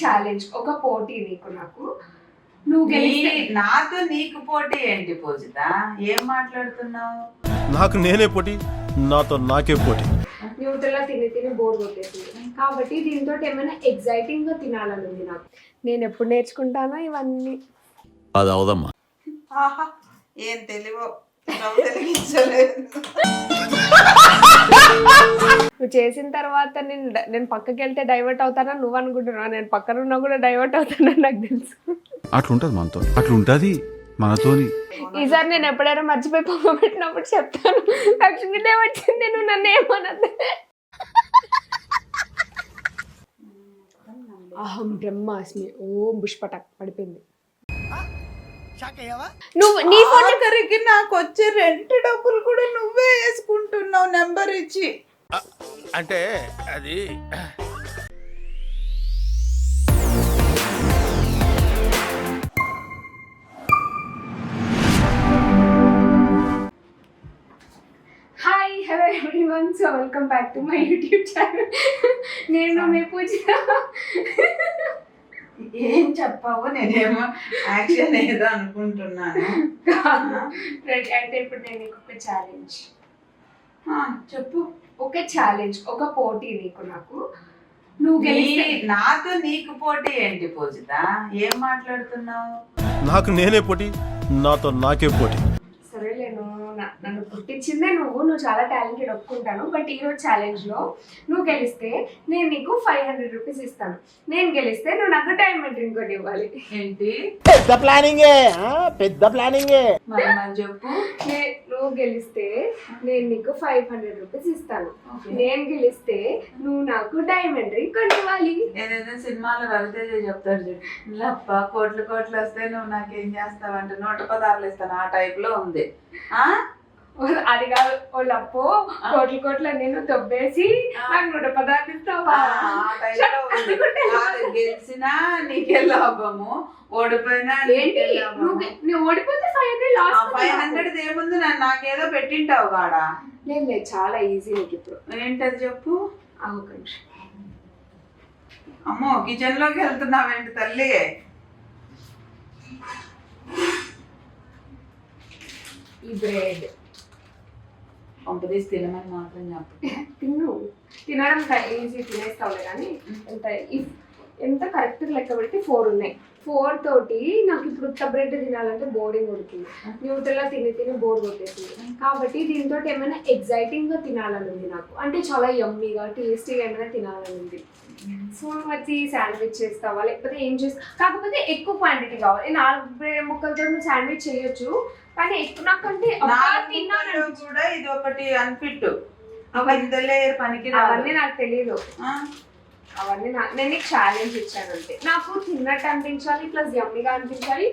Challenge, ఒక పోటీ నీకు నాకు. నువ్వు గెలిస్తే నాతో నీకు పోటీ ఏంటి పూజిత? ఏం మాట్లాడుతున్నావు? నాకు నేనే పోటీ, నాతో నాకే పోటీ. న్యూట్రల్గా తిని తిని బోర్ కొట్టేసింది కాబట్టి దీంతో ఏమైనా ఎగ్జైటింగ్ గా తినాలని ఉంది నాకు. నేను ఎప్పుడు నేర్చుకుంటానో ఇవన్నీ. అది అవదమ్మా. ఆహా, ఏం తెలివో వెలిగించలేదు. నువ్వు చేసిన తర్వాత నేను పక్కకి వెళ్తే డైవర్ట్ అవుతానని నువ్వు అనుకుంటున్నావు, నేను పక్కన ఉన్నా కూడా డైవర్ట్ అవుతానని నాకు తెలుసు. అట్లుంటది మనతో, అట్లుంటది మనతోని. ఈసారి నేను ఎప్పుడైనా మర్చిపోయి పొమ్మ పెట్టినప్పుడు చెప్తాను, లక్ష్మీదేవి వచ్చింది నువ్వు నన్ను ఏమన్నది. అహం బ్రహ్మాస్మి ఓం పుష్పటక్ పడిపోయింది. నువ్వు నీ ఫోన్ కరికి నాకు వచ్చే రెంట్ డబ్బులు కూడా నువ్వే వేసుకుంటున్నావు నెంబర్ ఇచ్చి. అంటే అది hi hello everyone, so welcome back to my YouTube channel. నేను మీ పూజిత. ఏం చెప్పావు? నేనేమో యాక్షన్ ఏదో అనుకుంటున్నాను. అంటే ఇప్పుడు నేను నీకు ఒక ఛాలెంజ్. చెప్పు. ఒక ఛాలెంజ్, ఒక పోటీ నీకు నాకు. నువ్వు గెలిస్తే నాతో నీకు పోటీ ఏంటి పూజిత? ఏం మాట్లాడుతున్నావు? నాకు నేనే పోటీ, నాతో నాకే పోటీ. సరేలే, నన్ను పుట్టించిందే నువ్వు చాలా టాలెంటెడ్ ఒప్పుకుంటాను. బట్ ఈరోజు ఛాలెంజ్లో నువ్వు గెలిస్తే నేను నీకు 500 రూపీస్ ఇస్తాను. నేను గెలిస్తే నువ్వు నాకు డైమండ్ రింగ్ కొని ఇవ్వాలి. ఏంటి? పెద్ద ప్లానింగే, పెద్ద ప్లానింగే. మరి చెప్పు. నువ్వు గెలిస్తే నేను నీకు 500 రూపీస్ ఇస్తాను. నేను గెలిస్తే నువ్వు నాకు డైమండ్ రింగ్ కొని ఇవ్వాలి. ఏదైతే సినిమాలో రవితేజ చెప్తాడు చూడు, లప్ప కోట్లు కోట్లు వస్తే నువ్వు నాకేం చేస్తావంటే 110 ఇస్తాను. ఆ టైప్ లో ఉంది. అది కాదు, వాళ్ళప్పు కోట్లు కోట్ల నేను తొబ్బేసి నాకు 110 ఇస్తావా? గెలిచినా నీకే లాభము, ఓడిపోయినా నువ్వు ఓడిపోతే 500 ఏముంది? నాకేదో పెట్టింటావు కాడా. లేదు, చాలా ఈజీ నీకు ఇప్పుడు. ఏంటది చెప్పు. ఒక నిమిషం. అమ్మో, కిచెన్ లోకి వెళ్తున్నావేంటి తల్లి? ఈ బ్రెడ్ పంపదీసి తినమని మాత్రం చెప్పు. తినడం ఈజీ, తినేస్తావులే. కానీ ఎంత కరెక్ట్ లెక్క పెట్టి 4 ఉన్నాయి. 4 తోటి నాకు ఇప్పుడు ఉత్త బ్రెడ్ తినాలంటే బోరింగ్ ఉడికింది. న్యూట్రల్గా తిని తిని బోర్ కొట్టేసింది కాబట్టి దీంతో ఏమైనా ఎగ్జైటింగ్ గా తినాలని ఉంది నాకు. అంటే చాలా యమ్మీగా టేస్టీగా ఏమైనా తినాలని ఉంది. సో వచ్చి శాండ్విచ్ చేస్తావా లేకపోతే ఏం చేస్తావు? కాకపోతే ఎక్కువ క్వాంటిటీ కావాలి. 4 బ్రెడ్ ముక్కలతో నువ్వు శాండ్విచ్ చేయొచ్చు, కానీ ఎక్కువ నాకంటే కూడా ఇది ఒకటి అన్ఫిట్. పనికి అవన్నీ నాకు తెలియదు. అవన్నీ నేను నీకు ఛాలెంజ్ ఇచ్చాను. అంటే నాకు తిన్నట్టు అనిపించాలి, ప్లస్ యమ్మీగా అనిపించాలి,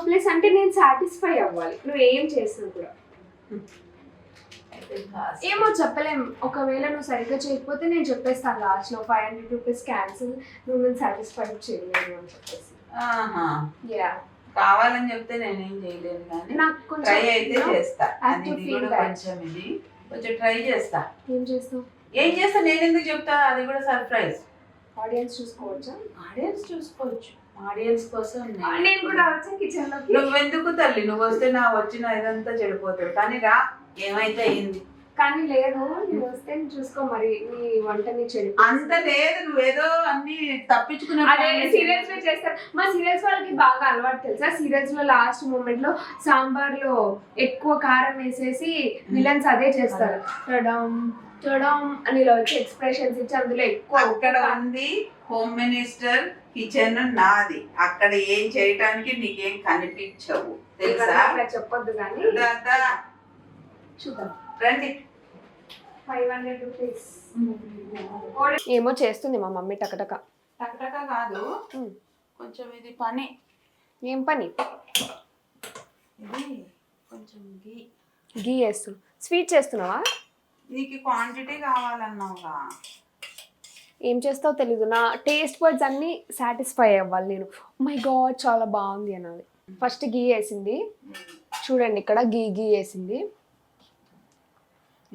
ప్లస్ అంటే నేను సాటిస్ఫై అవ్వాలి నువ్వు ఏం చేసినా కూడా. ఏమో చెప్పలేం, ఒకవేళ నువ్వు సరిగ్గా చేయకపోతే నేను చెప్పేస్తాను లాస్ట్ లో 500 రూపీస్ క్యాన్సిల్, నువ్వు నేను సాటిస్ఫై చేయలేను అని చెప్పేసి. యా, కావాలని చెప్తే నేనేం చేయలేను, కానీ నాకు ట్రై అయితే చేస్తా. కొంచెం ట్రై చేస్తా. ఏం చేస్తావు? ఏం చేస్తా నేను ఎందుకు చెప్తా? అది కూడా సర్ప్రైజ్. ఆడియన్స్ చూసుకోవచ్చా? ఆడియన్స్ చూసుకోవచ్చు. ఆడియన్స్ కోసం నేను కూడా వచ్చా కిచెన్ లో. నువ్వెందుకు తల్లి? నువ్వు వస్తే నా వచ్చిన ఇదంతా చెడిపోతుంది. కానీ రా, ఏమైతే అయింది. కానీ లేదు, నువ్వు వస్తే చూసుకో, మరి నీ వంటని చెడు అంత లేదు. నువ్వేదో అన్ని తప్పించుకునే సీరియల్స్ లో చేస్తారు. మా సీరియల్స్ వాళ్ళకి బాగా అలవాటు తెలుసా? సీరియల్స్ లో లాస్ట్ మూమెంట్ లో సాంబార్ లో ఎక్కువ కారం వేసేసి విలన్స్ అదే చేస్తారు. చూడం అని ఇలా వచ్చి ఎక్స్ప్రెషన్స్ ఇచ్చి అందులో ఎక్కువ. అక్కడ ఉంది హోమ్ మినిస్టర్, కిచెన్ నాది. అక్కడ ఏం చేయటానికి నీకేం కనిపించవు తెలుసా? చెప్పొద్దు కానీ చూద్దాం రండి. 500 రూపీస్ ఏమో చేస్తుంది మా మమ్మీ. టకటక టకటక కాదు, కొంచెం ఇది పని. ఏం పని? ఇది కొంచెం గీ వేస్తు. స్వీట్ చేస్తున్నావా? నీకు క్వాంటిటీ కావాలన్నావుగా. ఏం చేస్తావో తెలీదు. నా టేస్ట్ బర్డ్స్ అన్నీ సాటిస్ఫై అవ్వాలి నేను. మై గాడ్ చాలా బాగుంది అనాలి. ఫస్ట్ గీ వేసింది చూడండి, ఇక్కడ గీ వేసింది.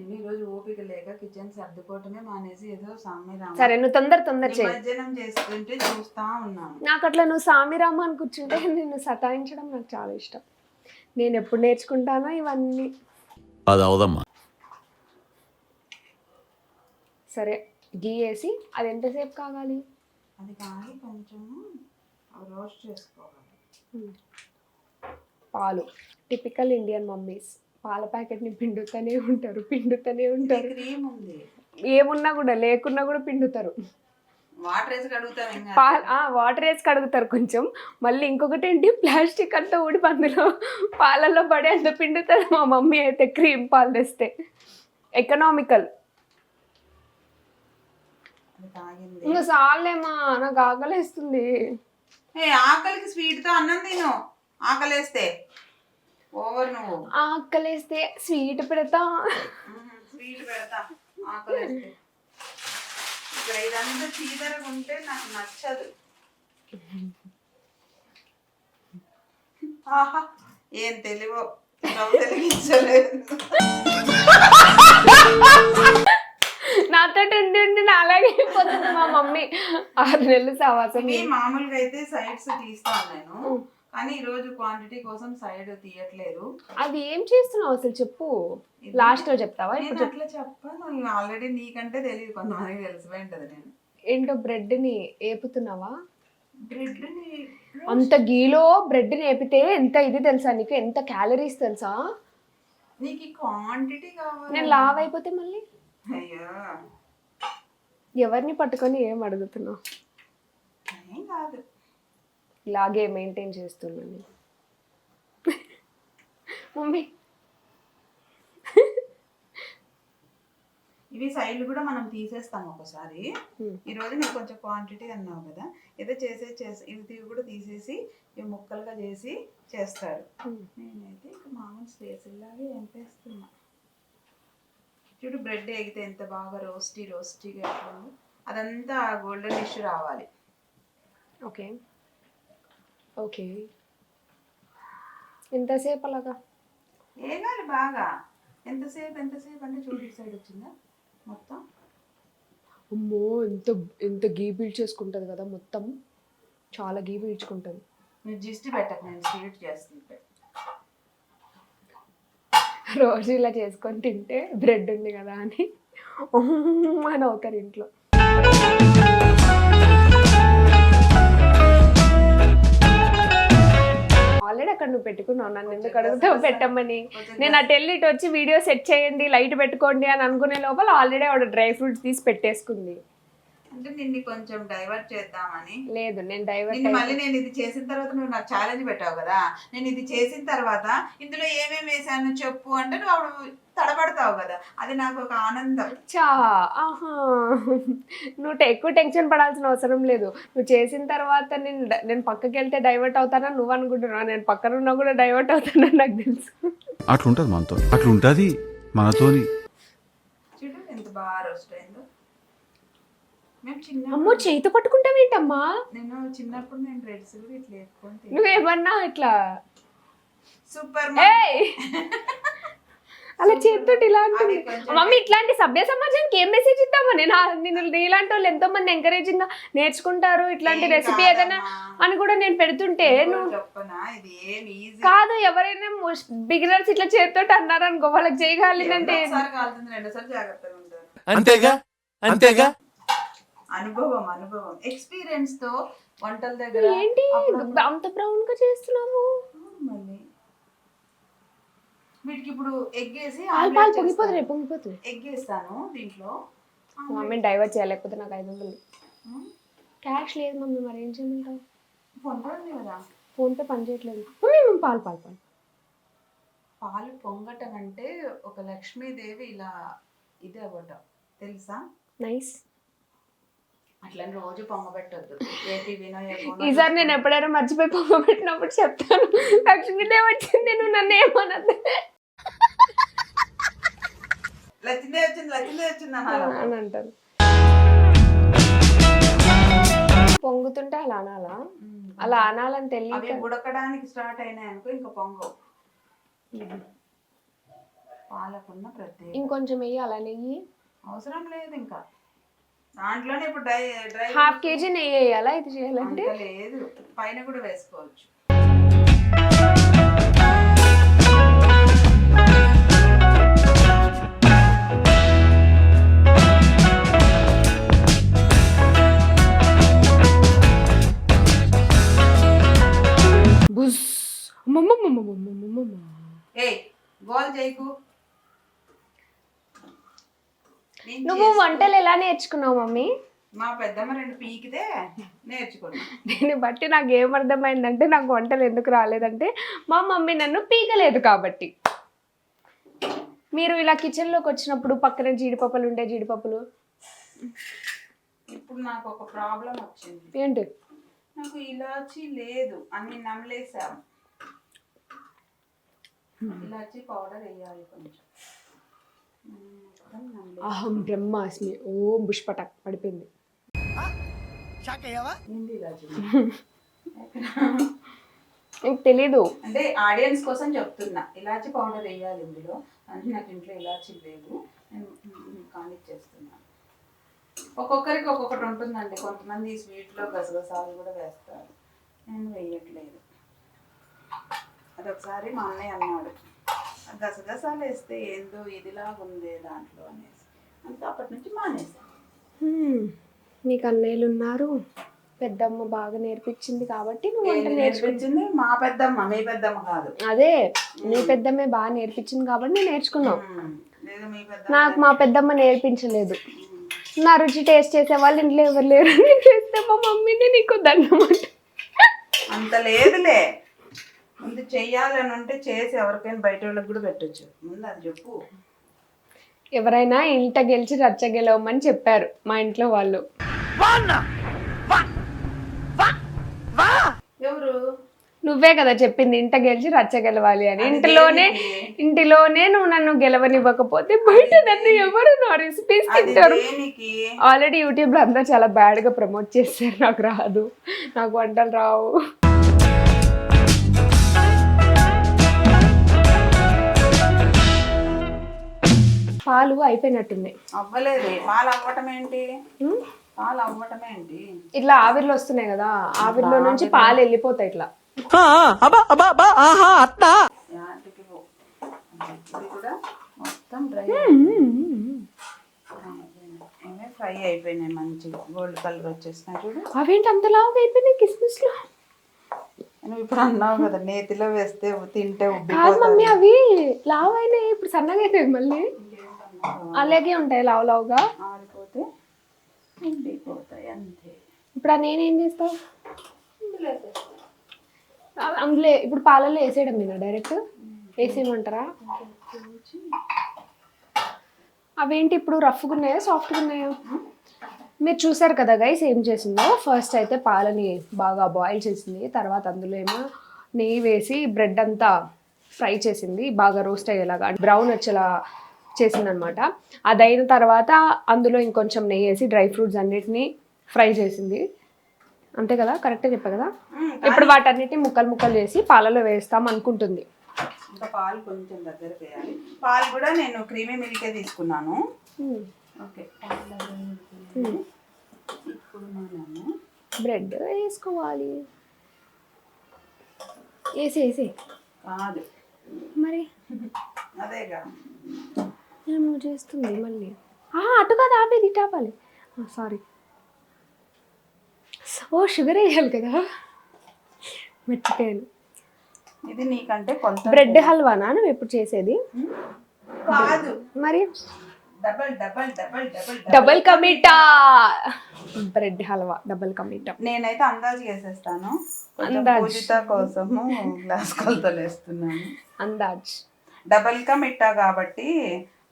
నేను ఈరోజు ఓపిక లేక కిచెన్ సర్దుకోవటమే మానేసి ఏదో సామిరామ సరే నువ్వు తొందర చేయి. నిమజ్జనం చేస్తుంటే చూస్తా ఉన్నాను. నాకు అట్లా నువ్వు సామిరామ అని కూర్చుంటే నిన్ను సతాయించడం నాకు చాలా ఇష్టం. నేను ఎప్పుడు నేర్చుకుంటానో ఇవన్నీ. అది అవదమ్మా. సరే గీ వేసి అది ఎంతసేపు కాగాలి? అది కానీ కొంచెము రోస్ట్ చేసుకోవాలి. పాలు టిపికల్ ఇండియన్ మమ్మీస్ పాల ప్యాకెట్ని పిండుతూనే ఉంటారు. క్రీమ్ ఉంది, ఏమున్నా కూడా లేకున్నా కూడా పిండుతారు. వాటర్ వేసి కడుగుతాను ఇంకా. వాటర్ వేసి కడుగుతారు కొంచెం. మళ్ళీ ఇంకొకటి ఏంటి, ప్లాస్టిక్ అంతా ఊడి అందులో పాలల్లో పడి అంత పిండుతారు మా మమ్మీ అయితే క్రీమ్ పాలు తెస్తే. ఎకనామికల్. ఇంకా చాలేమా, నాకు ఆకలేస్తుంది. ఆకలికి స్వీట్ తో అన్నం తిను, ఆకలేస్తే ఓవర్ నువ్వు. ఆకలేస్తే స్వీట్ పెడతా. స్వీట్ పెడతా ఆకలేస్తే. ఇక్కడ ఇదంతా చీదరగా ఉంటే నాకు నచ్చదు. ఆహా ఏం తెలివో, తెలిగించలేదు. నాతో ఉండి అలాగే అయిపోతుంది మా మమ్మీ. 6 నెలలు సవాసం. మామూలుగా అయితే సైడ్స్ తీస్తాను నేను, కానీ ఈ రోజు క్వాంటిటీ కోసం సైడ్ తీయట్లేదు. అది ఏం చేస్తున్నావు అసలు చెప్పు, లాస్ట్ లో చెప్తావా? ఇప్పుడు అట్లా చెప్పాను ఆల్రెడీ, నీకంటే తెలియదు, కొంతమందికి తెలిసిపోయి ఉంటది. నేను ఏంటో బ్రెడ్ ని ఏపుతున్నావా? బ్రెడ్ ని అంత గీలో బ్రెడ్ ని ఏపితే ఎంత ఇది తెలుసా నీకు? ఎంత క్యాలరీస్ తెలుసా? నీకు క్వాంటిటీ కావాలి. నేను లావ్ అయిపోతే మళ్ళీ అయ్యో, ఎవరిని పట్టుకొని ఏం అడుగుతున్నావు? ఏం కాదు, ఇలాగే మెయింటైన్ చేస్తున్నాను మమ్మీ. ఇవి సైడ్లు కూడా మనం తీసేస్తాం ఒకసారి. ఈ రోజు నీకు కొంచెం క్వాంటిటీ అన్నావు కదా, ఏదో చేసి ఇవి కూడా తీసేసి ఇవి ముక్కలుగా చేసి చేస్తారు. నేనైతే ఇక మామూలు స్పేసులాగే ఎంపేస్తున్నా. చూడు బ్రెడ్ ఎగితే ఎంత బాగా రోస్టీగా ఎట్లుందో, అదంతా గోల్డెన్ డిష్ రావాలి. ఓకే ఓకే, ఎంతసేపు అలాగా? ఏగాలి బాగా. ఎంతసేపు అంటే చూడు సైడ్ వచ్చిందా మొత్తం. అమ్మో ఎంత గీ పీల్చేసుకుంటుంది కదా మొత్తం, చాలా గీ పీల్చుకుంటుంది. మీరు జిస్ట్ పెట్టకు, నేను స్వీట్ చేస్తుంటే. రోజు ఇలా చేసుకొని తింటే బ్రెడ్ ఉంది కదా అని అని అవుతారు ఇంట్లో. ఆల్రెడీ అక్కడ నువ్వు పెట్టుకున్నావు, నన్ను ఎందుకు అడుగుతావు పెట్టమ్మని? నేను అటు వెళ్ళి ఇటు వచ్చి వీడియో సెట్ చేయండి, లైట్ పెట్టుకోండి అని అనుకునే లోపల ఆల్రెడీ ఆవిడ డ్రై ఫ్రూట్స్ తీసి పెట్టేసుకుంది. అంటే నిన్ను కొంచెం డైవర్ట్ చేద్దామని. లేదు నేను డైవర్ట్ మళ్ళీ నేను ఇది చేసిన తర్వాత నువ్వు నాకు ఛాలెంజ్ పెట్టావు కదా, నేను ఇది చేసిన తర్వాత ఇందులో ఏమేమి వేసాను చెప్పు అంటే నువ్వు అప్పుడు తడబడతావు కదా, అది నాకు ఒక ఆనందం. ఆహా, నువ్వు ఎక్కువ టెన్షన్ పడాల్సిన అవసరం లేదు. నువ్వు చేసిన తర్వాత నేను పక్కకి వెళ్తే డైవర్ట్ అవుతానని నువ్వు అనుకుంటున్నావు, నేను పక్కన ఉన్నా కూడా డైవర్ట్ అవుతానని నాకు తెలుసు. అట్లుంటది మనతో, అట్లుంటది మనతోని. చూడు ఎంత బాగా రోస్ట్ అయిందో. అమ్మో చేతితో పట్టుకుంటావేంటమ్మా? నేను చిన్నప్పుడు నేను బ్రెడ్స్ కూడా ఇట్లా వేసుకొని. నువ్వేమన్నా ఇట్లా సూపర్ అలా చేతితో ఇలా అంటుంది మమ్మీ. ఇట్లాంటి సభ్య సమాజానికి ఏం మెసేజ్ ఇద్దామా? నేను నీలాంటి వాళ్ళు ఎంతో మంది ఎంకరేజింగ్ గా నేర్చుకుంటారు ఇట్లాంటి రెసిపీ ఏదైనా అని కూడా నేను పెడుతుంటే నువ్వు కాదు, ఎవరైనా బిగినర్స్ ఇట్లా చేతితో అన్నారు అనుకో, వాళ్ళకి చేయగలిగినంటే అంతేగా అనుభవం ఎక్స్పీరియన్స్ తో వంటల దగ్గర. ఏంటి అంత బ్రౌన్ గా చేస్తున్నావు? మళ్ళీ వీటికి ఇప్పుడు ఎగ్ వేసి పొంగిపోతుంది. ఎగ్ వేస్తాను దీంట్లో. మమ్మీ డైవర్ట్ చేయలేకపోతే నాకు 500 క్యాష్ లేదు మమ్మీ, మరి ఏం చేయమంటావు? ఫోన్ పే పని చేయట్లేదు మమ్మీ. పాలు పొంగటం అంటే ఒక లక్ష్మీదేవి ఇలా ఇదే అవ్వటం తెలుసా? నైస్. అట్లా రోజు పొంగబెట్టద్దు. ఈసారి నేను ఎప్పుడైనా మర్చిపోయి పొంగబెట్టినప్పుడు చెప్తాను, లక్ష్మీదేవి వచ్చింది నువ్వు నన్ను ఏమనద్దు. లక్ష్మీదేవి వచ్చింది అని అంటారు. పొంగుతుంటే అలా అనాలా? అలా అనాలని తెలియక ఉడకడానికి స్టార్ట్ అయినాయి అనుకో ఇంకా పొంగవు. పాలకున్న ప్రత్యేక ఇంకొంచెం వేయాలా నెయ్యి? అవసరం లేదు ఇంకా దాంట్లోనే ఇప్పుడు డ్రై డ్రై హాఫ్ కేజీ నెయ్యి వేయాలా ఇది చేయాలంటే? అంత లేదు, పైన కూడా వేసుకోవచ్చు. బుస్ ఏయ్ గోల్ చేయకు. నేను నువ్వు వంటలు ఎలా నేర్చుకున్నావు మమ్మీ? మా పెద్దమ్మ 2 పీకితే నేర్చుకున్నా. దీన్ని బట్టి నాకు ఏమర్థమైందంటే నాకు వంటలు ఎందుకు రాలేదంటే మా మమ్మీ నన్ను పీకలేదు కాబట్టి. మీరు ఇలా కిచెన్లోకి వచ్చినప్పుడు పక్కన జీడిపప్పులు ఉండే జీడిపప్పులు ఇప్పుడు నాకు ఒక ప్రాబ్లం వచ్చింది. ఏంటి? నాకు ఇలాచీ లేదు, అన్ని నమలేసాం. ఇలాచీ పౌడర్ వేయాలి కొంచెం. అహం బ్రహ్మాస్మి ఓం పుష్పటక్ పడిపోయింది. ఏంది ఇలాచీ? నాకు తెలీదు. అంటే ఆడియన్స్ కోసం చెప్తున్నా, ఇలాచీ పౌడర్ వేయాలి ఇందులో. అంటే నాకు ఇంట్లో ఇలాచీ లేవు, నేను కానిచ్చేస్తున్నాను. ఒక్కొక్కరికి ఒక్కొక్కటి ఉంటుందండి. కొంతమంది ఈ స్వీట్లో గసగసాలు కూడా వేస్తారు, నేను వేయట్లేదు. అదొకసారి మా అన్నయ్య అన్నాడు, గసగసాలు వేస్తే ఏందో ఇదిలాగా ఉంది దాంట్లో అనేసి. అంతే అప్పటి నుంచి మానేసాను. నీకు అన్నయ్యలు ఉన్నారు, పెద్దమ్మ బాగా నేర్పించింది కాబట్టి నువ్వు వంట నేర్పించింది మా పెద్దమ్మ, మీ పెద్దమ్మ కాదు. అదే నీ పెద్దమ్మే బాగా నేర్పించింది కాబట్టి నేను నేర్చుకున్నావు. లేదు మీ పెద్ద నాకు మా పెద్దమ్మ నేర్పించలేదు. నా రుచి టేస్ట్ చేసే వాళ్ళు ఇంట్లో ఎవరు లేరు. నేను చేస్తే మా మమ్మీని నీకు దండం అంత లేదులే. ముందు చెయ్యాలని ఉంటే చేసి ఎవరికైనా బయట వాళ్ళకి కూడా పెట్టచ్చు. ముందు అది చెప్పు. ఎవరైనా ఇంట గెలిచి రచ్చ గెలవమని చెప్పారు మా ఇంట్లో వాళ్ళు. ఎవరు? నువ్వే కదా చెప్పింది ఇంట గెలిచి రచ్చ గెలవాలి అని. ఇంటిలోనే నువ్వు నన్ను గెలవనివ్వకపోతే బయట నన్ను ఎవరు నా రెసిపీస్ తింటారు. ఆల్రెడీ యూట్యూబ్ లో అందరూ చాలా బ్యాడ్ గా ప్రమోట్ చేస్తారు. నాకు రాదు, నాకు వంటలు రావు. పాలు అయిపోయినట్టున్నాయి. అవ్వలేదు. పాలు అవ్వటం ఏంటి? పాలు అవ్వటం ఏంటి? ఇట్లా ఆవిర్లు వస్తున్నాయి కదా, ఆవిర్లో నుంచి పాలు వెళ్ళిపోతాయి ఇట్లా. ఇది కూడా మొత్తం డ్రై ఫ్రై అయిపోయినాయి, మంచిగా గోల్డ్ కలర్ వచ్చేసినాయి చూడు. అవేంటి అంత లావుగా అయిపోయినాయి కిస్మిస్ లో? నువ్వు ఇప్పుడు అన్నావు కదా నేతిలో వేస్తే తింటే కాదు మమ్మీ, అవి లావు అయినాయి, ఇప్పుడు సన్నగా అయినాయి మళ్ళీ. అలాగే ఉంటాయి లావు లావుగా, ఆరిపోతే ఉండిపోతాయి అంతే. ఇప్పుడు నేనేం చేస్తావు? అందులో ఇప్పుడు పాలల్లో వేసేయడం నేను డైరెక్ట్ వేసేయమంటారా? అవేంటి ఇప్పుడు రఫ్గా ఉన్నాయా సాఫ్ట్గా ఉన్నాయా? మీరు చూసారు కదా గైస్ ఏం చేసిందో. ఫస్ట్ అయితే పాలని బాగా బాయిల్ చేసింది, తర్వాత అందులో ఏమో నెయ్యి వేసి బ్రెడ్ అంతా ఫ్రై చేసింది, బాగా రోస్ట్ అయ్యేలాగా బ్రౌన్ వచ్చేలా చేసిందనమాట. అది అయిన తర్వాత అందులో ఇంకొంచెం నెయ్యి వేసి డ్రై ఫ్రూట్స్ అన్నిటినీ ఫ్రై చేసింది. అంతే కదా, కరెక్టే చెప్పా కదా? ఇప్పుడు వాటన్నిటిని ముక్కలు ముక్కలు చేసి పాలలో వేస్తాం అనుకుంటుంది. ఇంకా పాలు కొంచెం దగ్గర వేయాలి. పాలు కూడా నేను క్రీమీ మిల్కే తీసుకున్నాను. ఓకే, ఇప్పుడు మనము బ్రెడ్ వేసుకోవాలి. వేసి కాదు మరి అదేగా నేను చేస్తుంది మళ్ళీ. అటు కాదు, ఆపేది ఇటు ఆపాలి. సారీ, ఓ షుగర్ వేయాలి కదా, మర్చిపోయాను. ఇది నీకంటే కొంత బ్రెడ్ హల్వానా నువ్వు ఎప్పుడు చేసేది? కాదు మరి double double double double double కమిటా బ్రెడ్ హల్వా, డబల్ కమిటా. నేనైతే అందాజు వేసేస్తాను. అందాజ్. పూజిత కోసము గ్లాస్ కొలతలు వేస్తున్నాను. అందాజ్ డబల్ కా మిట్టా కాబట్టి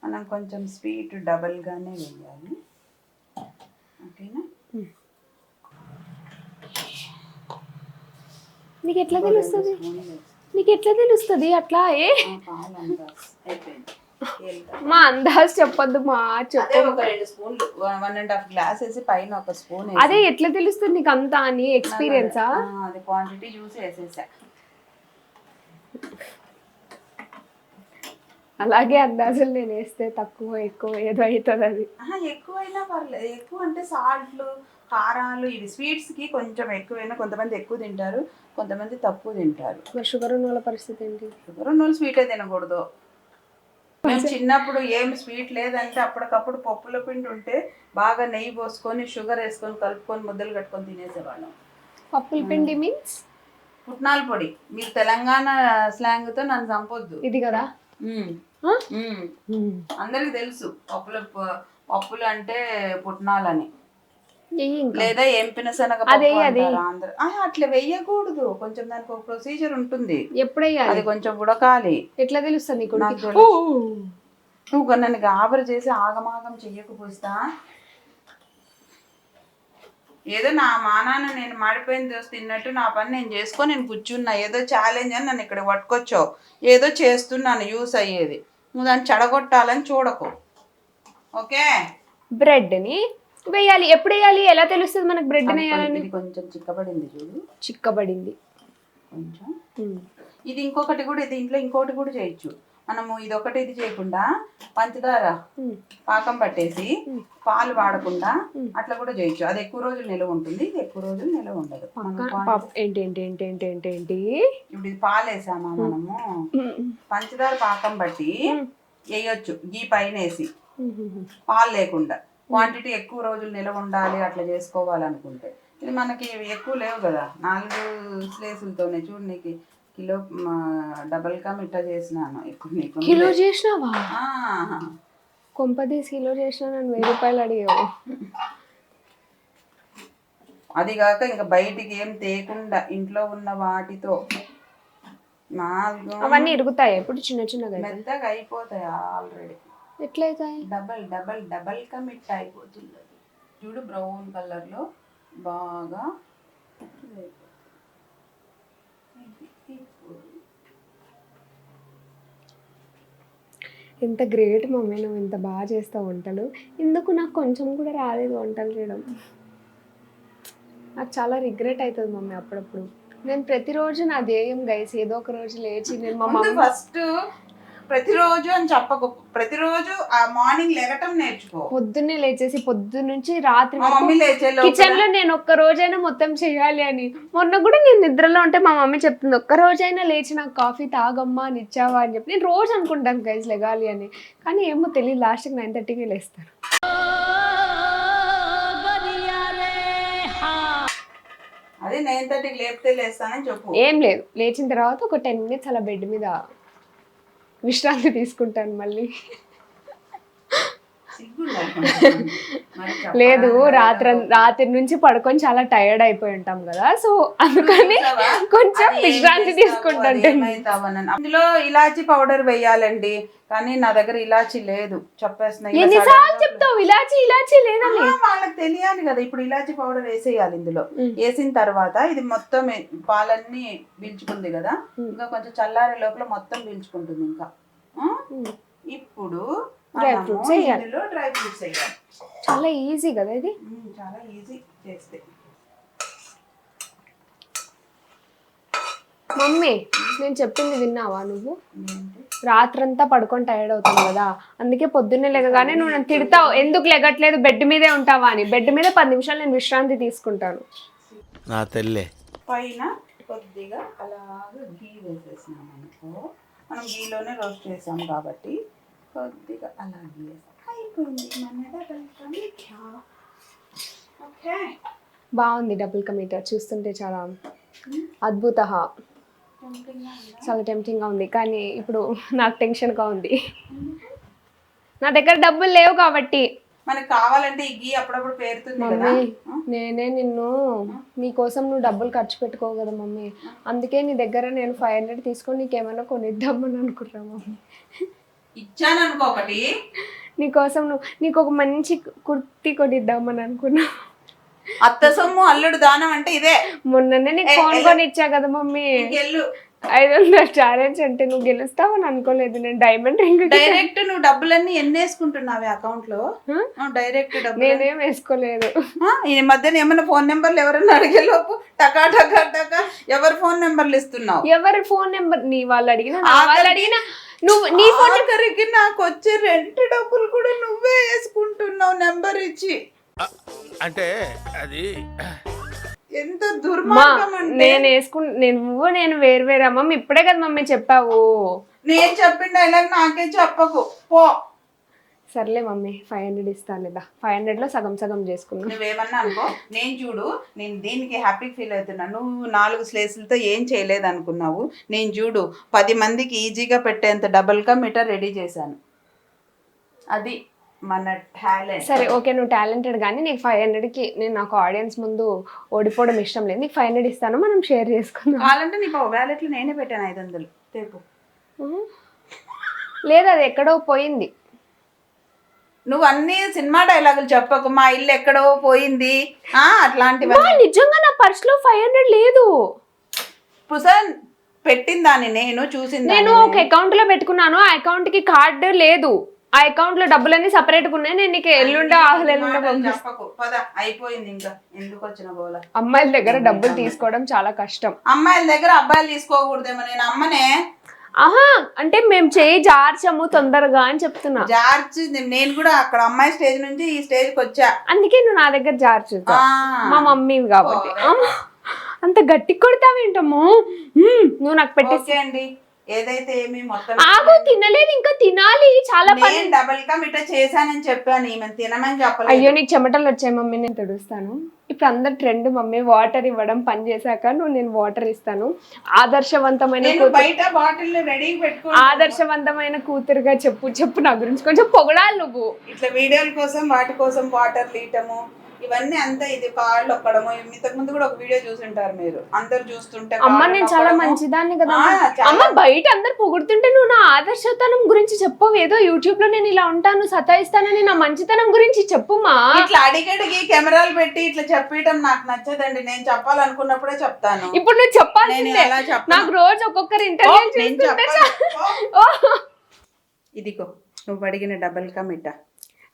మనం కొంచెం స్వీట్ డబల్ గానే వేయాలి. ఓకేనా? నీకు ఎట్లా తెలుస్తుంది? నీకు ఎట్లా తెలుస్తుంది అట్లా? పాలు అందాజ్ అయిపోయింది. మా అందాజ్ చెప్పొద్దు మా చెప్పు. ఒక 2 స్పూన్లు 1.5 గ్లాస్ వేసి పైన ఒక స్పూన్. అదే ఎట్లా తెలుస్తుంది నీకు అంతా అని? ఎక్స్పీరియన్సా? అది క్వాంటిటీ చూసి వేసేసా. అలాగే అందాజులు నేను వేస్తే తక్కువ ఎక్కువ ఏదో అవుతుంది అది. ఎక్కువైనా పర్లేదు. ఎక్కువ అంటే సాల్ట్లు, కారాలు, ఇవి స్వీట్స్కి కొంచెం ఎక్కువైనా కొంతమంది ఎక్కువ తింటారు, కొంతమంది తక్కువ తింటారు. మరి షుగర్ ఉన్న వాళ్ళ పరిస్థితి ఏంటి? షుగర్ ఉన్న వాళ్ళు స్వీటే తినకూడదు. మేము చిన్నప్పుడు ఏం స్వీట్ లేదంటే అప్పటికప్పుడు పప్పుల పిండి ఉంటే బాగా నెయ్యి పోసుకొని షుగర్ వేసుకొని కలుపుకొని ముద్దలు కట్టుకొని తినేసేవాళ్ళం. పప్పుల పిండి మీన్స్ పుట్నాల పొడి. మీరు తెలంగాణ స్లాంగ్తో నన్ను చంపొద్దు. ఇది కదా. అందరికి తెలుసు పప్పులు అంటే పుట్నాలని, ఇంకా లేదా ఎంపిన శనగ అందరు. అట్లా వెయ్యకూడదు, కొంచెం దానికి ఒక ప్రొసీజర్ ఉంటుంది. ఎప్పుడయ్యాలి? అది కొంచెం ఉడకాలి. ఎట్లా తెలుస్తుంది నీకు? నువ్వు నన్ను గాబరు చేసి ఆగమాగం చెయ్యకపోస్తా. ఏదో నా మానాన్న నేను మాడిపోయిన దోశ తిన్నట్టు నా పని నేను చేసుకొని నేను కూర్చున్నా. ఏదో ఛాలెంజ్ అని నన్ను ఇక్కడ పట్టుకొచ్చావు. ఏదో చేస్తున్నాను యూస్ అయ్యేది. నువ్వు దాన్ని చెడగొట్టాలని చూడకు, ఓకే? బ్రెడ్ని వేయాలి. ఎప్పుడు వేయాలి? ఎలా తెలుస్తుంది మనకు బ్రెడ్ వేయాలని? కొంచెం చిక్కబడింది చూడు, చిక్కబడింది కొంచెం. ఇది ఇంకొకటి కూడా, దీంట్లో ఇంకోటి కూడా చేయొచ్చు మనము. ఇది ఒకటి ఇది చేయకుండా పంచదార పాకం పట్టేసి పాలు వాడకుండా అట్లా కూడా చేయొచ్చు. అది ఎక్కువ రోజులు నిలవ ఉంటుంది, ఇది ఎక్కువ రోజులు నిలవ ఉండదు. ఏంటి ఇప్పుడు ఇది పాలు వేసామా మనము, పంచదార పాకం బట్టి వేయొచ్చు గీ పైన వేసి, పాలు లేకుండా. క్వాంటిటీ ఎక్కువ రోజులు నిలవ ఉండాలి అట్లా చేసుకోవాలనుకుంటే. ఇది మనకి ఎక్కువ లేవు కదా, 4 స్లేసులతోనే చూడు. నీకు కిలో డబల్ కా మిఠా చేసినాను. ఇప్పుడు నీకు కిలో చేసినావా? కొంపదీసి కిలో చేసినా నన్ను 1000 రూపాయలు అడిగావు. అది కాక ఇంకా బయటికి ఏం తేకుండా ఇంట్లో ఉన్న వాటితో అవన్నీ ఇరుగుతాయి. ఇప్పుడు చిన్న చిన్నగా మెత్తగా అయిపోతాయి ఆల్రెడీ. ఎట్లయితాయి? డబల్ కా మిఠా అయిపోతుంది. చూడు బ్రౌన్ కలర్ లో బాగా. ఎంత గ్రేట్ మమ్మీ, నువ్వు ఇంత బాగా చేస్తావు వంటలు. ఎందుకు నాకు కొంచెం కూడా రాలేదు వంటలు చేయడం. నాకు చాలా రిగ్రెట్ అవుతుంది మమ్మీ అప్పుడప్పుడు. నేను ప్రతిరోజు నా ధ్యేయం గైస్, ఏదో ఒక రోజు లేచి నేను మా మమ్మీ ఫస్ట్ ప్రతిరోజు అని చెప్పకు, ప్రతిరోజు ఆ మార్నింగ్ లేవటం నేర్చుకో. పొద్దున్నే లేచేసి పొద్దున్నుంచి రాత్రి మమ్మీ కిచెన్ లో నేను ఒక్క రోజైనా మొత్తం చేయాలి అని. మొన్న కూడా నేను నిద్రలో ఉంటే మా మమ్మీ చెప్తుంది, ఒక్క రోజైనా లేచి నాకు కాఫీ తాగమ్మా అని ఇచ్చావా అని చెప్పి. నేను రోజు అనుకుంటాను గైస్ లెగాలి అని, కానీ ఏమో తెలియదు. లాస్ట్కి 9:30కి లేస్తాను. అదే 9:30కి లేపితే లేస్తానని చెప్పు. ఏం లేదు, లేచిన తర్వాత ఒక 10 minutes అలా బెడ్ మీద విశ్రాంతి తీసుకుంటాను మళ్ళీ. లేదు, రాత్రి నుంచి పడుకొని చాలా టైర్డ్ అయిపోయి ఉంటాం కదా, సో అందుకని కొంచెం విశ్రాంతి తీసుకుంటాను. అందులో ఇలాచీ పౌడర్ వేయాలండి, కానీ నా దగ్గర ఇలాచీ లేదు. చెప్పేస్తున్నా. ఎన్నిసార్లు చెప్తావు ఇలాచీ లేదని? వాళ్ళకి తెలియాలి కదా. ఇప్పుడు ఇలాచీ పౌడర్ వేసేయాలి ఇందులో. వేసిన తర్వాత ఇది మొత్తం పాలన్నీ పీల్చుకుంది కదా, ఇంకా కొంచెం చల్లారే లోపల మొత్తం పీల్చుకుంటుంది. ఇంకా ఇప్పుడు డ్రై ఫ్రూట్స్ వేయాలి. డ్రై ఫ్రూట్స్ వేయాలి. చాలా ఈజీ కదా ఇది, చాలా ఈజీ చేస్తే. మమ్మీ నేను చెప్పింది విన్నావా నువ్వు? రాత్రంతా పడుకొని టైర్డ్ అవుతాను కదా, అందుకే పొద్దున్నే లేకగానే నువ్వు నన్ను తిడతావు, ఎందుకు లెగట్లేదు, బెడ్ మీదే ఉంటావా అని. బెడ్ మీద 10 నిమిషాలు నేను విశ్రాంతి తీసుకుంటాను. నా తల్లే. పైన కొద్దిగా అలాగా గీ వేసేసినాం అనుకో, మనం గీలోనే రోస్ట్ చేసాం కాబట్టి కొద్దిగా అలా గీ అయిపోయింది మన. ఓకే, బాగుంది డబుల్ కా మీఠా. చూస్తుంటే చాలా అద్భుత, చాలా టెంప్టింగ్గా ఉంది. కానీ ఇప్పుడు నాకు టెన్షన్గా ఉంది, నా దగ్గర డబ్బులు లేవు కాబట్టి. మనకు కావాలంటే ఈ గీ అప్పుడప్పుడు పేరుతుంది కదా. నేనే నీకోసం నువ్వు డబ్బులు ఖర్చు పెట్టుకోవు కదా మమ్మీ, అందుకే నీ దగ్గర నేను 500 తీసుకొని నీకేమైనా కొనిద్దామని అనుకుంటా మమ్మీ. ఇచ్చాను అనుకో ఒకటి, నీకోసం నీకు ఒక మంచి కుర్తీ కొనిద్దామని అనుకున్నా. అత్త సొమ్ము అల్లుడు దానం అంటే ఇదే. మొన్ననే నీకు ఫోన్ కొని ఇచ్చా కదా మమ్మీ, 500 ఛాలెంజ్ అంటే నువ్వు గెలుస్తావని అనుకోలేదు. నేను డైమండ్ రింగ్ డైరెక్ట్ నువ్వు డబ్బులన్నీ ఎన్ని వేసుకుంటున్నావే అకౌంట్ లో? డైరెక్ట్ డబ్బులు నేనేం వేసుకోలేదు. ఈ మధ్యన ఏమైనా ఫోన్ నెంబర్లు ఎవరైనా అడిగే లోపు టకా టకా టకా ఎవరి ఫోన్ నెంబర్లు ఇస్తున్నావు? ఎవరి ఫోన్ నెంబర్? నీ వాళ్ళు అడిగినా నువ్వు నీ ఫోన్ ఆఖరికి నాకు వచ్చే రెంట్ డబ్బులు కూడా నువ్వే వేసుకుంటున్నావు నెంబర్ ఇచ్చి. అంటే అది ఎంత దుర్మార్గం అంటే. నేను నేను వేరు అమ్మ. ఇప్పుడే కదా మమ్మీ చెప్పావు. నేను చెప్పిన డైలాగ్ నాకే చెప్పకు పో. సర్లే మమ్మీ 500 ఇస్తాను లేదా, 500లో సగం సగం చేసుకున్నా. నువ్వేమన్నా అనుకో, నేను చూడు, నేను దీనికి హ్యాపీ ఫీల్ అవుతున్నా. నువ్వు 4 స్లేసులతో ఏం చేయలేదు అనుకున్నావు. నేను చూడు 10 మందికి ఈజీగా పెట్టేంత డబుల్ కా మీటర్ రెడీ చేశాను. అది మన టాలెంట్. సరే ఓకే, నువ్వు టాలెంటెడ్, కానీ నీకు 500కి నేను నాకు ఆడియన్స్ ముందు ఓడిపోవడం ఇష్టం లేదు. నీకు 500 ఇస్తాను, మనం షేర్ చేసుకుందాం. కావాలంటే నీ వ్యాలెట్లో నేనే పెట్టాను 500 తేపు. లేదు, అది ఎక్కడో పోయింది. నువ్వు అన్ని సినిమా డైలాగులు చెప్పకు. మా ఇల్లు ఎక్కడో పోయింది అట్లాంటివి. నిజంగా నా పర్స్ లో 500 లేదు. పుసన్ పెట్టిందాన్ని నేను చూసింది. నేను ఒక అకౌంట్ లో పెట్టుకున్నాను, ఆ అకౌంట్ కి కార్డు లేదు. ఆ అకౌంట్ లో డబ్బులన్నీ సపరేట్ గా ఉన్నాయి. నేను నీకు ఎల్లుండా చెప్పకు పద, అయిపోయింది. ఇంకా ఎందుకు వచ్చిన గోల. అమ్మాయిల దగ్గర డబ్బులు తీసుకోవడం చాలా కష్టం. అమ్మాయిల దగ్గర అబ్బాయిలు తీసుకోకూడదేమో. నేను అమ్మనే. ఆహా, అంటే మేము చేయి జార్చము తొందరగా అని చెప్తున్నా. జార్చి నేను కూడా అక్కడ అమ్మాయి స్టేజ్ నుంచి ఈ స్టేజ్ కి వచ్చా. అందుకే నువ్వు నా దగ్గర జార్చుతా, మా మమ్మీ కాబట్టి. అంత గట్టి కొడతావేంటమ్మో. నువ్వు నాకు పెట్టేసి అండి. ఏదైతే ఏమి మొత్తం ఆగు, తినలేదు, ఇంకా తినాలి. చాలా పని. డబుల్ కా మీటర్ చేశానని చెప్పాను, ఈమె తినమని చెప్పలేదు. అయ్యో నీకు చెమటలు వచ్చాయి మమ్మీ, నేను తుడుస్తాను. ఇప్పుడు అందరు ట్రెండ్ మమ్మీ వాటర్ ఇవ్వడం. పని చేశాక నేను వాటర్ ఇస్తాను. ఆదర్శవంతమైన బయట బాటిల్ రెడీ పెట్టుకో. ఆదర్శవంతమైన కూతురుగా చెప్పు నా గురించి కొంచెం పొగడాలి నువ్వు. ఇట్లా వీడియోల కోసం వాటి కోసం వాటర్ లీటము ఇవన్నీ అంతా ఇది కాళ్ళు ఒక్కడము. ఇంతకు ముందు కూడా ఒక వీడియో చూసుంటారు మీరు, అందరు చూస్తుంటే. అమ్మ నేను చాలా మంచిదాన్ని కదా అమ్మ. బయట అందరు పొగుడుతుంటే నువ్వు నా ఆదర్శతనం గురించి చెప్పవు. ఏదో యూట్యూబ్ లో నేను ఇలా ఉంటాను సతాయిస్తానని నా మంచితనం గురించి చెప్పుమా. ఇట్లా అడిగడిగి కెమెరాలు పెట్టి ఇట్లా చెప్పడం నాకు నచ్చదండి. నేను చెప్పాలనుకున్నప్పుడే చెప్తాను. ఇప్పుడు నువ్వు చెప్పాల్సిందే. నాకు రోజు ఒక్కొక్కరు ఇంటర్వ్యూ. ఇదిగో నువ్వు అడిగిన డబుల్ కా మిఠా.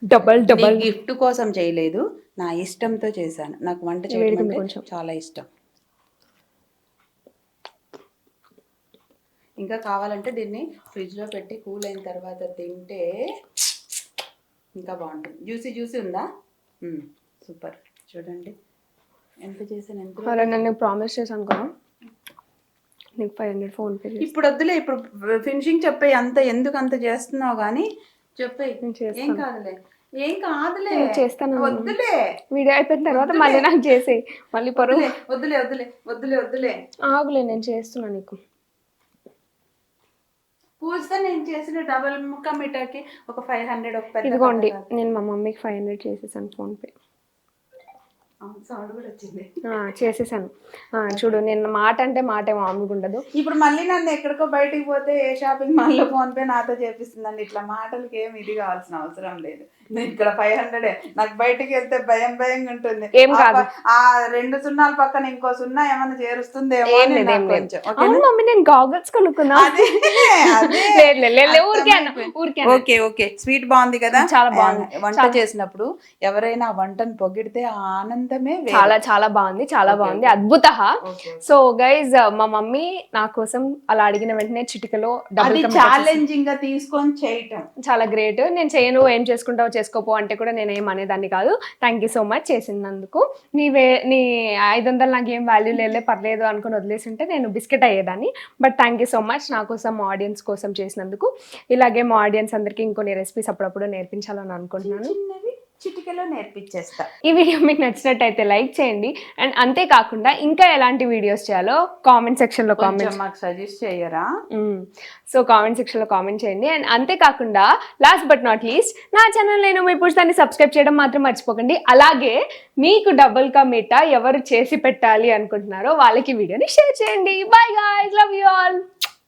డబల్ గిఫ్ట్ కోసం చేయలేదు, నా ఇష్టంతో చేశాను. నాకు వంట చేయడం అంటే చాలా ఇష్టం. ఇంకా కావాలంటే దీన్ని ఫ్రిడ్జ్ లో పెట్టి కూల్ అయిన తర్వాత తింటే ఇంకా బాగుంటుంది. జ్యూసీ ఉందా? సూపర్. చూడండి ఎంత చేశాను. ఎంత నన్ను ప్రామిస్ చేశాను కదా నీకు 500 ఫోన్ పే. ఇప్పుడు వద్దులే, ఇప్పుడు ఫినిషింగ్ చెప్పే. అంత ఎందుకు అంత చేస్తున్నావు కానీ చెప్పే. ఏం కాదులే చేస్తాను. వద్దులే, వీడియో అయిపోయిన తర్వాత మళ్ళీ నాకు చేసేయి. మళ్ళీ పరువు. వద్దులే ఆగులే, నేను చేస్తున్నా నీకు. పూజితే నేను చేసిన డబుల్ ముక్క మీటర్కి ఒక 500. ఇదిగోండి, నేను మా మమ్మీకి 500 చేసేసాను ఫోన్ పే. సౌండ్ కూడా వచ్చింది. చేసేసాను. చూడు, నేను మాట అంటే మాట మామూలుగా ఉండదు. ఇప్పుడు మళ్ళీ నన్ను ఎక్కడికో బయటికి పోతే ఏ షాపింగ్ మాల్లో ఫోన్ పే నాతో చేపిస్తుందండి. ఇట్లా మాటలకి ఏమి ఇది కావాల్సిన అవసరం లేదు. నేను ఇక్కడ 500 నాకు బయటికి వెళ్తే భయంగా ఉంటుంది. ఏం కాదు, ఆ 2 సున్నాల పక్కన ఇంకో సున్నా ఏమన్నా చేరుస్తుందేమో. మమ్మీ నేను గాగల్స్ కొనుక్కున్నా. ఓకే స్వీట్ బాగుంది కదా, చాలా బాగుంది. వంట చేసినప్పుడు ఎవరైనా వంటను పొగిడితే ఆనందమే చాలా చాలా బాగుంది, చాలా బాగుంది, అద్భుత. సో గైజ్, మా మమ్మీ నా కోసం అలా అడిగిన వెంటనే చిటికలో ఛాలెంజింగ్ గా తీసుకొని చేయటం చాలా గ్రేట్. నేను చేయను, ఏం చేసుకుంటావు చేసుకోపో అంటే కూడా నేను ఏం అనేదాన్ని కాదు. థ్యాంక్ యూ సో మచ్ చేసినందుకు. నీ 500 నాకు ఏం వాల్యూ లేలే పర్లేదు అనుకుని వదిలేసి ఉంటే నేను బిస్కెట్ అయ్యేదాన్ని. But thank you so much నా కోసం, ఆడియన్స్ కోసం చేసినందుకు. ఇలాగే మా ఆడియన్స్ అందరికీ ఇంకొన్ని రెసిపీస్ అప్పుడప్పుడు నేర్పించాలని అనుకుంటున్నాను. చిటికలో నేర్పించేస్తా. ఈ వీడియో మీకు నచ్చినట్టయితే లైక్ చేయండి. అండ్ అంతేకాకుండా ఇంకా ఎలాంటి వీడియోస్ చేయాలో కామెంట్ సెక్షన్ లో మాకు సజెస్ట్ చేయరా? సో కామెంట్ సెక్షన్ లో కామెంట్ చేయండి. అండ్ అంతేకాకుండా లాస్ట్ బట్ నాట్ లీస్ట్, నా ఛానల్ నేను మీ పుస్తకాన్ని సబ్స్క్రైబ్ చేయడం మాత్రం మర్చిపోకండి. అలాగే మీకు డబుల్ కా మీటా ఎవరు చేసి పెట్టాలి అనుకుంటున్నారో వాళ్ళకి వీడియోని షేర్ చేయండి. Bye guys, love you all.